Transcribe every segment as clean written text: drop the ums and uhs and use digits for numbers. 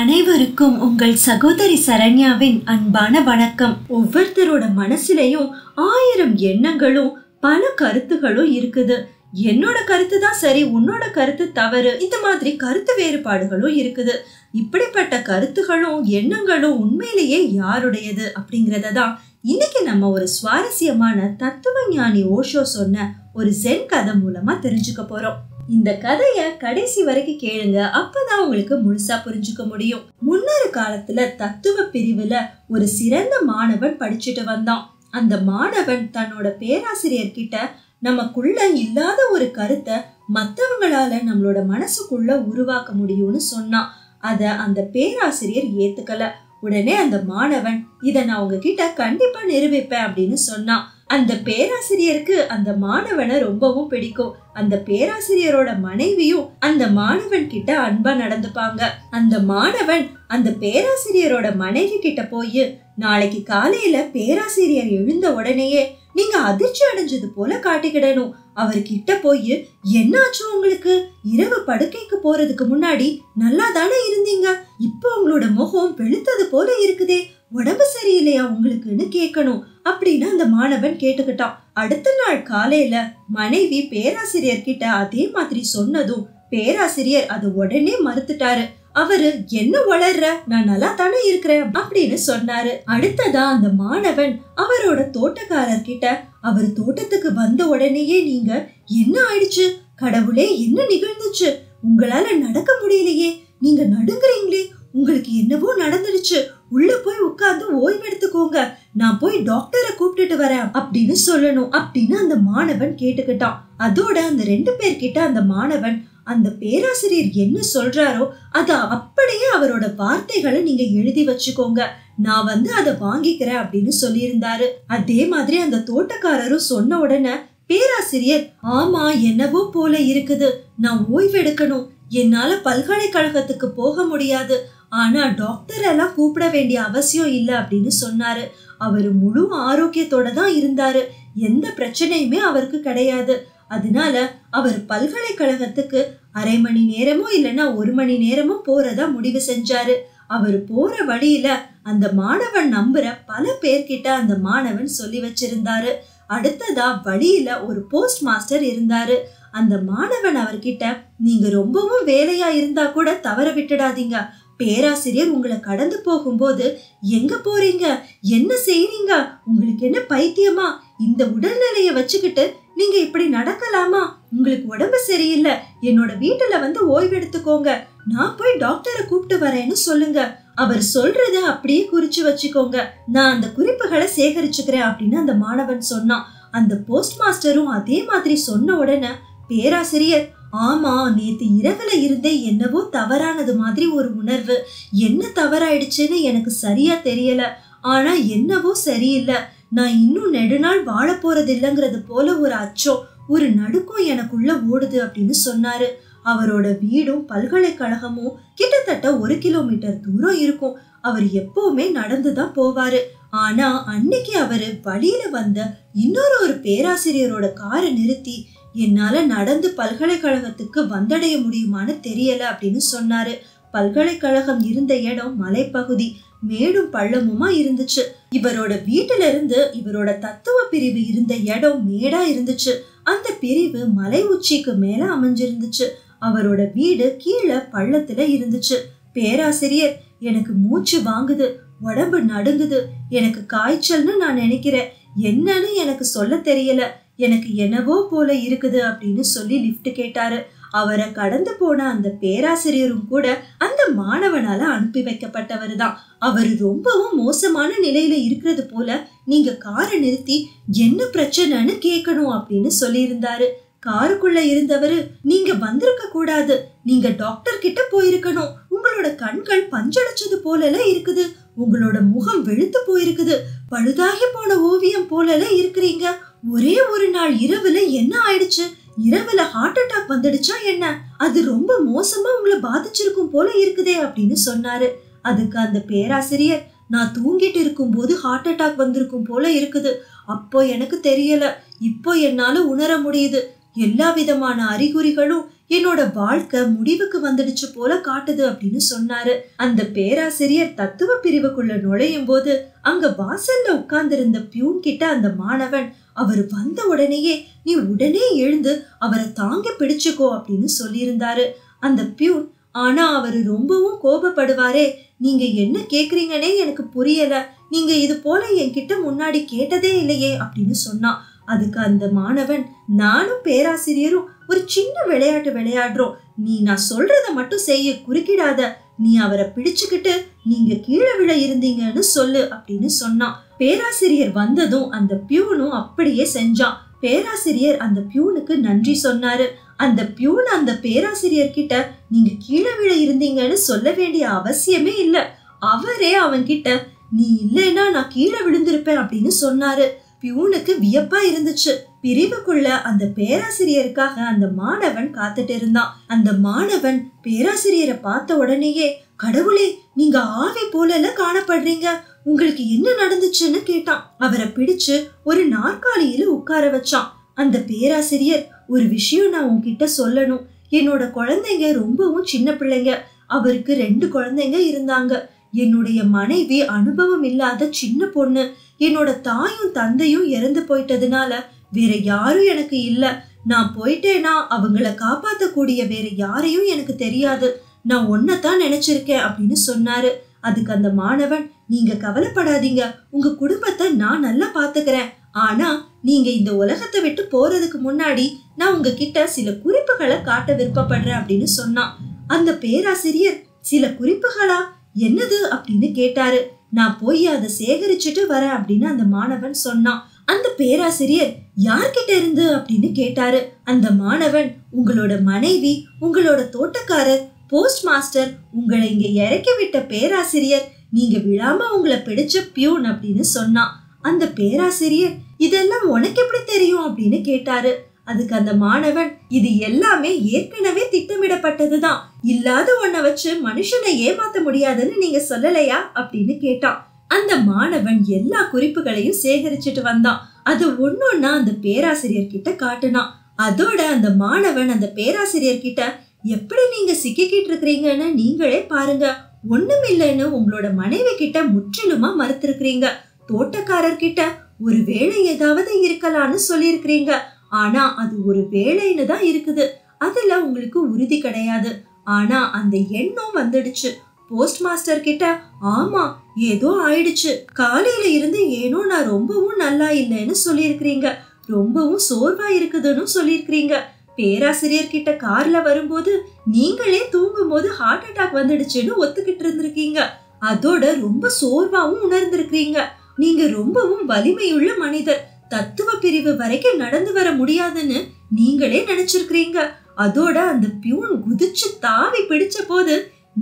அனைவருக்கும் உங்கள் சகோதரி சரண்யாவின் அன்பான வணக்கம். ஒவ்வொருத்தரோட மனசுலயும் 1000 எண்ணங்களும் பல கருத்துகளும் இருக்குது. என்னோட கருத்து தான் சரி, உன்னோட கருத்து தவறு, இந்த மாதிரி கருத்து வேறுபாடுகளும் இருக்குது. இப்படிப்பட்ட கருத்துகளும் எண்ணங்களும் உண்மையிலேயே யாருடையது அப்படிங்கறத தான் இன்னைக்கு நம்ம ஒரு சுவாரஸ்யமான தத்துவ ஞானி ஓஷோ சொன்ன ஒரு ஜென் கதை மூலமா தெரிஞ்சுக்க போறோம். இந்த கதைய கடைசி வரைக்கும் கேளுங்க, அப்பதான் உங்களுக்கு முழுசா புரிஞ்சுக்க முடியும். முன்னொரு காலத்துல தத்துவ பிரிவுல ஒரு சிறந்த மாணவன் படிச்சுட்டு வந்தான். அந்த மாணவன் தன்னோட பேராசிரியர் கிட்ட நமக்குள்ள இல்லாத ஒரு கருத்தை மத்தவங்களால நம்மளோட மனசுக்குள்ள உருவாக்க முடியும்னு சொன்னான். அத அந்த பேராசிரியர் ஏத்துக்கல. உடனே அந்த மாணவன், இத நான் உங்ககிட்ட கண்டிப்பா நிரூபிப்பேன் அப்படின்னு சொன்னான். அந்த பேராசிரியருக்கு அந்த மாணவனை ரொம்பவும் பிடிக்கும். அந்த பேராசிரியரோட மனைவியும் அந்த மாணவன் கிட்ட அன்பா நடந்துப்பாங்க. அந்த மாணவன் அந்த பேராசிரியரோட மனைவி கிட்ட போய், நாளைக்கு காலையில பேராசிரியர் எழுந்த உடனேயே நீங்க அதிர்ச்சி அடைஞ்சது போல காட்டிக்கிடணும். அவர்கிட்ட போய், என்னாச்சு உங்களுக்கு? இரவு படுக்கைக்கு போறதுக்கு முன்னாடி நல்லா தானே இருந்தீங்க, இப்போ உங்களோட முகம் வெளுத்தது போல இருக்குதே, உடம்பு சரியில்லையா உங்களுக்குன்னு கேட்கணும் அப்படின்னு அந்த மாணவன் கேட்டுக்கிட்டான். அடுத்த நாள் காலையில மனைவி பேராசிரியர் கிட்ட அதே மாதிரி சொன்னதும் பேராசிரியர் அதை உடனே மறுத்துட்டாரு. அவரு, என்ன வளர்ற, நான் நல்லா தானே இருக்கிறேன் அப்படின்னு சொன்னாரு. அடுத்ததா அந்த மாணவன் அவரோட தோட்டக்காரர் கிட்ட, அவர் தோட்டத்துக்கு வந்த உடனேயே நீங்க, என்ன ஆயிடுச்சு கடவுளே, என்ன நிகழ்ந்துச்சு, உங்களால நடக்க முடியலையே, நீங்க நடுங்குறீங்களே, உங்களுக்கு என்னவோ நடந்துருச்சு, உள்ள போய் உட்கார்ந்து ஓய்வு எடுத்துக்கோங்க, நான் போய் டாக்டரை கூப்பிட்டுட்டு வரேன் அப்படின்னு சொல்லணும் அப்படின்னு அந்த மாணவன் கேட்டுக்கிட்டான். அதோட அந்த 2 பேர்கிட்ட அந்த மாணவன், அந்த பேராசிரியர் என்ன சொல்றாரோ அத அப்படியே அவரோட வார்த்தைகளை நீங்க எழுதி வச்சுக்கோங்க, நான் அதை வாங்கிக்கிறேன் அப்படின்னு சொல்லியிருந்தாரு. அதே மாதிரி அந்த தோட்டக்காரரும் சொன்ன உடனே பேராசிரியர், ஆமா என்னவோ போல இருக்குது, நான் ஓய்வு எடுக்கணும், என்னால பல்கலைக்கழகத்துக்கு போக முடியாது, ஆனா டாக்டர் எல்லாம் கூப்பிட வேண்டிய அவசியம் இல்லை அப்படின்னு சொன்னாரு. அவரு முழு ஆரோக்கியத்தோட தான் இருந்தாரு, எந்த பிரச்சனையுமே அவருக்கு கிடையாது. அதனால அவர் பல்கலைக்கழகத்துக்கு அரை மணி நேரமோ இல்லைன்னா 1 மணி நேரமோ போறதா முடிவு செஞ்சாரு. அவர் போற வழியில அந்த மாணவன் நம்புற பல பேர்கிட்ட அந்த மாணவன் சொல்லி வச்சிருந்தாரு. அடுத்ததா வழியில ஒரு போஸ்ட் மாஸ்டர் இருந்தாரு. அந்த மாணவன் அவர்கிட்ட, நீங்க ரொம்பவும் வேலையா இருந்தா கூட தவற விட்டுடாதீங்க, பேராசிரியர் உங்களை கடந்து போகும்போது எங்க போறீங்க, என்ன செய்றீங்க, உங்களுக்கு என்ன பைத்தியமா, இந்த உடல்நிலைய வச்சுக்கிட்டு நீங்க இப்படி நடக்கலாமா, உங்களுக்கு உடம்பு சரியில்லை, என்னோட வீட்டுல ஓய்வு எடுத்துக்கோங்க, நான் போய் டாக்டரை கூப்பிட்டு வரேன்னு சொல்லுங்க, அவர் சொல்றத அப்படியே குறிச்சு வச்சுக்கோங்க, நான் அந்த குறிப்புகளை சேகரிச்சுக்கிறேன் அப்படின்னு அந்த மாணவன் சொன்னான். அந்த போஸ்ட் மாஸ்டரும் அதே மாதிரி சொன்ன உடனே பேராசிரியர், ஆமா நேத்து இரவுல இருந்தே என்னவோ தவறானது மாதிரி ஒரு உணர்வு, என்ன தவறாயிடுச்சுன்னு எனக்கு சரியா தெரியல, ஆனா என்னவோ சரியில்லை, நான் இன்னும் நெடுநாள் வாழ போறது இல்லைங்கிறது போல ஒரு அச்சம், ஒரு நடுக்கம் எனக்குள்ள ஓடுது அப்படின்னு சொன்னாரு. அவரோட வீடும் பல்கலைக்கழகமும் கிட்டத்தட்ட 1 கிலோமீட்டர் தூரம் இருக்கும். அவர் எப்பவுமே நடந்துதான் போவாரு. ஆனா அன்னைக்கு அவரு வழியில வந்த இன்னொரு பேராசிரியரோட காரை நிறுத்தி, என்னால நடந்து பல்கலைக்கழகத்துக்கு வந்தடைய முடியுமான்னு தெரியல அப்படின்னு சொன்னாரு. பல்கலைக்கழகம் இருந்த இடம் மலைப்பகுதி, மேடும் பள்ளமுமா இருந்துச்சு. இவரோட வீட்டுல இருந்து இவரோட தத்துவ பிரிவு இருந்த இடம் மேடா இருந்துச்சு. அந்த பிரிவு மலை உச்சிக்கு மேல அமைஞ்சிருந்துச்சு. அவரோட வீடு கீழே பள்ளத்துல இருந்துச்சு. பேராசிரியர், எனக்கு மூச்சு வாங்குது, உடம்பு நடுங்குது, எனக்கு காய்ச்சல்னு நான் நினைக்கிறேன், என்னன்னு எனக்கு சொல்ல தெரியல, எனக்கு என்னவோ போல இருக்குது அப்படின்னு சொல்லி லிஃப்ட் கேட்டாரு. அவரை கடந்து போன அந்த பேராசிரியரும் கூட அந்த மாணவனால அனுப்பி வைக்கப்பட்டவர் தான். அவர் ரொம்பவும் மோசமான நிலையில இருக்கிறது போல, நீங்க காரை நிறுத்தி என்ன பிரச்சனைன்னு கேட்கணும் அப்படின்னு சொல்லியிருந்தாரு. காருக்குள்ள இருந்தவரு, நீங்க வந்திருக்க கூடாது, நீங்க டாக்டர் கிட்ட போயிருக்கணும், உங்களோட கண்கள் பஞ்சடைச்சது போல இருக்குது, உங்களோட முகம் வெளுத்து போயிருக்குது, பழுதாகி போன ஓவியம் போல இருக்கிறீங்க, ஒரே ஒரு நாள் இரவுல என்ன ஆயிடுச்சு, இரவுல ஹார்ட் அட்டாக் வந்துடுச்சா என்ன, அது ரொம்ப மோசமா உங்களை பாதிச்சிருக்கும் போல இருக்குதே அப்படின்னு சொன்னாரு. அதுக்கு அந்த பேராசிரியர், நான் தூங்கிட்டு இருக்கும் போது ஹார்ட் அட்டாக் வந்திருக்கும் போல இருக்குது, அப்போ எனக்கு தெரியல, இப்போ என்னால உணர முடியுது, எல்லா விதமான அறிகுறிகளும் என்னோட வாழ்க்கை முடிவுக்கு வந்துடுச்சு போல காட்டுது அப்படின்னு சொன்னாரு. அந்த பேராசிரியர் தத்துவ பிரிவுக்குள்ள நுழையும் போது அங்க வாசல்ல உட்கார்ந்திருந்த பியூன் கிட்ட அந்த மாணவன் அவர் வந்த உடனேயே நீ உடனே எழுந்து அவரை தாங்க பிடிச்சுக்கோ அப்படின்னு சொல்லியிருந்தாரு. அந்த பியூன் ஆனா அவரு ரொம்பவும் கோபப்படுவாரே, நீங்க என்ன கேக்குறீங்கன்னே எனக்கு புரியல, நீங்க இது போல என்கிட்ட முன்னாடி கேட்டதே இல்லையே அப்படின்னு சொன்னான். அதுக்கு அந்த மாணவன் நானும் பேராசிரியரும் ஒரு சின்ன விளையாட்டு விளையாடுறோம், நீ நான் சொல்றத மட்டும் செய்ய, குறுக்கிடாத, நீ அவரை பிடிச்சுக்கிட்டு நீங்க கீழே விழ இருந்தீங்கன்னு சொல்லு அப்படின்னு சொன்னான். பேராசிரியர் வந்ததும் அந்த பியூனும் அப்படியே செஞ்சான். பேராசிரியர் அந்த பியூனுக்கு நன்றி சொன்னாரு. அந்த பியூன் அந்த பேராசிரியர் கிட்ட நீங்க கீழே விழ இருந்தீங்கன்னு சொல்ல வேண்டிய அவசியமே இல்ல, அவரே அவன் கிட்ட நீ இல்லைன்னா நான் கீழே விழுந்திருப்பேன் அப்படின்னு சொன்னாரு. பியூனுக்கு வியப்பா இருந்துச்சு. பிரிவுக்குள்ள அந்த பேராசிரியருக்காக அந்த மாணவன் காத்துட்டு இருந்தான். அந்த மாணவன் பேராசிரியரை பார்த்த உடனேயே கடவுளே நீங்க ஆவி போல காணப்படுறீங்க, உங்களுக்கு என்ன நடந்துச்சுன்னு கேட்டான். அவரை பிடிச்சு ஒரு நாற்காலியில உட்கார வச்சான். அந்த பேராசிரியர் ஒரு விஷயம் நான் உன்கிட்ட சொல்லணும், என்னோட குழந்தைங்க ரொம்பவும் சின்ன பிள்ளைங்க, அவருக்கு 2 குழந்தைங்க இருந்தாங்க. என்னுடைய மனைவி அனுபவம் இல்லாத சின்ன பொண்ணு, என்னோட தாயும் தந்தையும் இறந்து போயிட்டதுனால வேற யாரும் எனக்கு இல்ல, நான் போயிட்டேனா அவங்கள காப்பாத்தக்கூடிய வேற யாரையும் எனக்கு தெரியாது, நான் ஒன்னதான் நினைச்சிருக்கேன் அப்படின்னு சொன்னாரு. அதுக்கு அந்த மாணவன் நீங்க கவலைப்படாதீங்க, உங்க குடும்பத்தை நான் நல்லா பாத்துக்கிறேன், ஆனா நீங்க இந்த உலகத்தை விட்டு போறதுக்கு முன்னாடி நான் உங்ககிட்ட சில குறிப்புகளை காட்ட விருப்பப்படுறேன் அப்படின்னு சொன்னான். அந்த பேராசிரியர் சில குறிப்புகளா, என்னது அப்படின்னு கேட்டாரு. நான் போய் அதை சேகரிச்சுட்டு வரேன் அப்படின்னு அந்த மாணவன் சொன்னான். அந்த பேராசிரியர் யார்கிட்ட இருந்து அப்படின்னு கேட்டாரு. அந்த மாணவன் உங்களோட மனைவி, உங்களோட தோட்டக்காரர், போஸ்ட் மாஸ்டர், உங்களை இங்க இறக்கி விட்ட பேராசிரியர், நீங்க விழாம உங்களை பிடிச்ச பியூன் அப்படின்னு சொன்னான். அந்த பேராசிரியர் இதெல்லாம் உனக்கு எப்படி தெரியும் அப்படின்னு கேட்டாரு. அதுக்கு அந்த மாணவன் இது எல்லாமே ஏற்கனவே திட்டமிடப்பட்டதுதான், இல்லாத ஒன்ன வச்சு மனுஷனை ஏமாத்த முடியாதுன்னு நீங்க சொல்லலையா அப்படின்னு கேட்டான். அந்த மாணவன் எல்லா குறிப்புகளையும் சேகரிச்சுட்டு வந்தான். அது ஒன்னொன்னா அந்த பேராசிரியர் கிட்ட காட்டுனான். அதோட அந்த மாணவன் அந்த பேராசிரியர் கிட்ட எப்படி நீங்க சிக்கிக்கிட்டு இருக்கிறீங்கன்னு நீங்களே பாருங்க, ஒண்ணும் இல்லைன்னு உங்களோட மனைவி கிட்ட முற்றிலுமா மறுத்திருக்கிறீங்க, தோட்டக்காரர்கிட்ட ஒரு வேலை ஏதாவது இருக்கலாம்னு சொல்லியிருக்கிறீங்க, ஆனா அது ஒரு வேலைன்னு தான் இருக்குது, அதுல உங்களுக்கு உறுதி கிடையாது, ஆனா அந்த எண்ணம் வந்துடுச்சு. போஸ்ட் மாஸ்டர் கிட்ட ஆமா ஏதோ ஆயிடுச்சு, காலையில இருந்து ஏனோ நான் ரொம்பவும் நல்லா இல்லைன்னு சொல்லியிருக்கிறீங்க, ரொம்பவும் சோர்வா இருக்குதுன்னு சொல்லியிருக்கிறீங்க. பேராசிரியர் கிட்ட கார்ல வரும்போது நீங்களே தூங்கும் போது ஹார்ட் அட்டாக் வந்துடுச்சுன்னு ஒத்துக்கிட்டு இருந்திருக்கீங்க, அதோட ரொம்ப சோர்வாவும் உணர்ந்திருக்கிறீங்க, நீங்க ரொம்பவும் வலிமையுள்ள மனிதர், தத்துவ பிரிவு வரைக்கும் நடந்து வர முடியாதுன்னு நீங்களே நினைச்சிருக்கிறீங்க. அதோட அந்த பியூன் குதிச்சு தாவி பிடிச்ச போது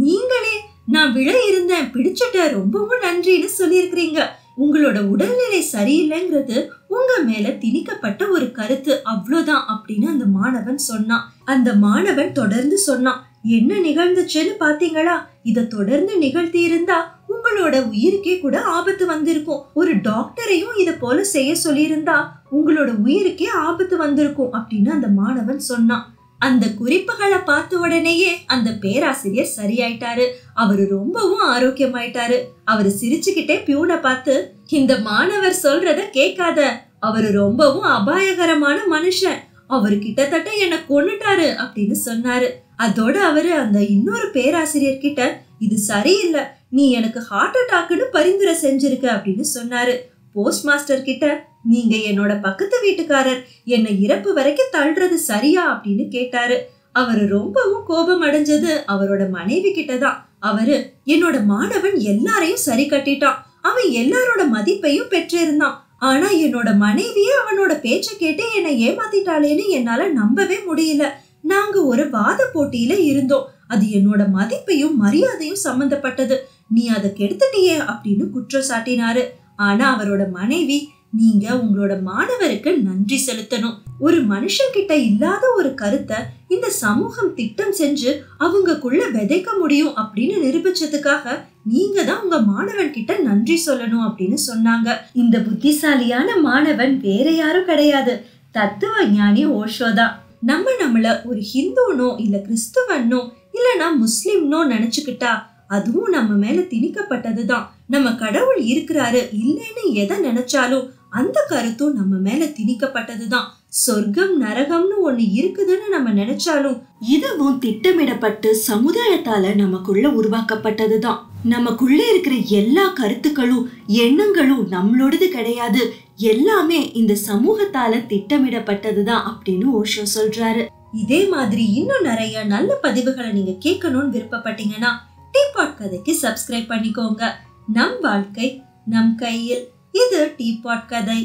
நீங்களே நான் விழ இருந்தேன், பிடிச்சிட்ட, ரொம்பவும் நன்றின்னு சொல்லியிருக்கிறீங்க. உங்களோட உடல்நிலை சரியில்லைங்கிறது உங்க மேல திணிக்கப்பட்ட ஒரு கருத்து, அவ்வளவுதான் அப்படின்னு அந்த மாணவன் சொன்னான். அந்த மாணவன் தொடர்ந்து சொன்னான், என்ன நிகழ்ந்துச்சுன்னு பாத்தீங்களா, இத தொடர்ந்து நிகழ்த்தி இருந்தா உங்களோட உயிருக்கே கூட ஆபத்து வந்திருக்கும், ஒரு டாக்டரையும் இத போல செய்ய சொல்லியிருந்தா உங்களோட உயிருக்கே ஆபத்து வந்திருக்கும் அப்படின்னு அந்த மாணவன் சொன்னான். அந்த குறிப்புகளை பார்த்த உடனேயே அந்த பேராசிரியர் சரியாயிட்டாரு, அவரு ரொம்பவும் ஆரோக்கியமாயிட்டாரு. அவரு சிரிச்சுக்கிட்டே பியூனை பார்த்து இந்த மாணவர் சொல்றத கேட்காத, அவரு ரொம்பவும் அபாயகரமான மனுஷன், அவரு கிட்டத்தட்ட என்ன கொன்னுட்டாரு அப்படின்னு சொன்னாரு. அதோட அவரு அந்த இன்னொரு பேராசிரியர் கிட்ட இது சரியில்லை, நீ எனக்கு ஹார்ட் அட்டாக்னு பரிந்துரை செஞ்சிருக்க அப்படின்னு சொன்னாரு. போஸ்ட் மாஸ்டர் கிட்ட நீங்க என்னோட பக்கத்து வீட்டுக்காரர், என்னை இறப்பு வரைக்கும் தள்ளுறது சரியா அப்படின்னு கேட்டாரு. அவரு ரொம்பவும் கோபம் அடைஞ்சது அவரோட மனைவி கிட்டதான். அவரு என்னோட மாணவன் எல்லாரையும் சரி கட்டிட்டான், அவன் எல்லாரோட மதிப்பையும் பெற்றிருந்தான், ஆனா என்னோட மனைவியே அவனோட பேச்ச கேட்டு என்னை ஏமாத்திட்டாளேன்னு என்னால நம்பவே முடியல, நாங்க ஒரு வாத போட்டியில இருந்தோம், அது என்னோட மதிப்பையும் மரியாதையும் சம்பந்தப்பட்டது, நீ அதை கெடுத்துட்டியே அப்படின்னு குற்றம் சாட்டினாரு. ஆனா அவரோட மனைவி நீங்க உங்களோட மாணவருக்கு நன்றி செலுத்தணும், ஒரு மனுஷன் கிட்ட இல்லாத ஒரு கருத்தை இந்த சமூகம் திட்டம் செஞ்சு அவங்கக்குள்ள விதைக்க முடியும் அப்படின்னு நிரூபிச்சதுக்காக நீங்க தான் உங்க மாணவன் கிட்ட நன்றி சொல்லணும் அப்படின்னு சொன்னாங்க. இந்த புத்திசாலியான மாணவன் வேற யாரும் கிடையாது, தத்துவ ஞானி ஓஷோ தான். நம்மள ஒரு ஹிந்துனோ இல்ல கிறிஸ்துவனோ இல்லனா முஸ்லிம்னோ நினைச்சுக்கிட்டா அதுவும் நம்ம மேல திணிக்கப்பட்டதுதான். நம்ம கடவுள் இருக்கிறாரு இல்லைன்னு எதை நினைச்சாலும் அந்த கருத்தும் நம்ம மேல திணிக்கப்பட்டதுதான். சொர்க்கம் நரகம்னு ஒண்ணு இருக்குதுன்னு நம்ம நினைச்சாலும் இதுவும் திட்டமிடப்பட்டு சமுதாயத்தால நமக்குள்ள உருவாக்கப்பட்டதுதான். நமக்குள்ள இருக்கிற எல்லா கருத்துக்களும் எண்ணங்களும் நம்மளோடது கிடையாது, எல்லாமே இந்த சமூகத்தால திட்டமிடப்பட்டதுதான் அப்படின்னு ஓஷோ சொல்றாரு. இதே மாதிரி இன்னும் நிறைய நல்ல பதிவுகளை நீங்க கேட்கணும்னு விருப்பப்பட்டீங்கன்னா டீபாட் கதைக்கு சப்ஸ்கிரைப் பண்ணிக்கோங்க. நம் வாழ்க்கை நம் கையில். இது டீபாட் கதை.